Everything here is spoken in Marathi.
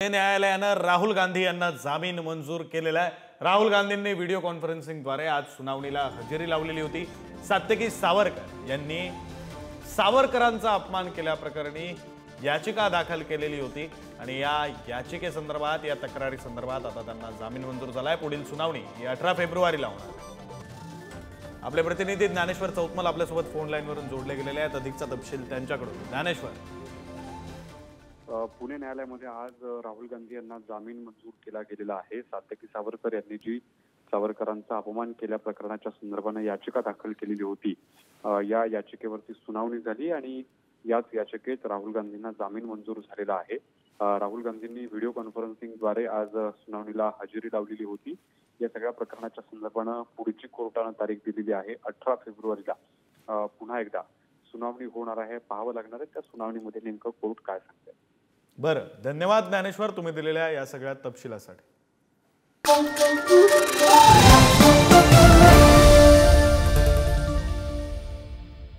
न्यायालयानं राहुल गांधी यांना जामीन मंजूर केलेला आहे। राहुल गांधींनी व्हिडिओ कॉन्फरन्सिंगद्वारे आज सुनावणीला हजेरी लावलेली होती। सात्यकी सावरकर यांनी सावरकरांचा अपमान केल्याप्रकरणी याचिका दाखल केलेली होती आणि या याचिकेसंदर्भात या तक्रारी संदर्भात आता त्यांना जामीन मंजूर झालाय। पुढील सुनावणी ही 18 फेब्रुवारीला होणार आहे। आपले प्रतिनिधी ज्ञानेश्वर चौतमल आपल्यासोबत फोन लाईनवरून जोडले गेलेले आहेत। अधिकचा तपशील त्यांच्याकडून। ज्ञानेश्वर, पुणे न्यायालयामध्ये आज राहुल गांधी यांना जामीन मंजूर केला गेलेला आहे। सात्यकी सावरकर यांनी जी सावरकरांचा अपमान केल्या प्रकरणाच्या संदर्भाने याचिका दाखल केलेली होती, या याचिकेवरती सुनावणी झाली आणि याच याचिकेत राहुल गांधींना जामीन मंजूर झालेला आहे। राहुल गांधींनी व्हिडिओ कॉन्फरन्सिंगद्वारे आज सुनावणीला हजेरी लावलेली होती। या सगळ्या प्रकरणाच्या संदर्भाने पुढची कोर्टाने तारीख दिलेली आहे 18 फेब्रुवारीला। पुन्हा एकदा सुनावणी होणार आहे, पाहावं लागणार आहे त्या सुनावणीमध्ये नेमकं कोर्ट काय सांगते। बरं, धन्यवाद ज्ञानेश्वर तुम्ही दिलेल्या या सगळ्या तपशिलासाठी।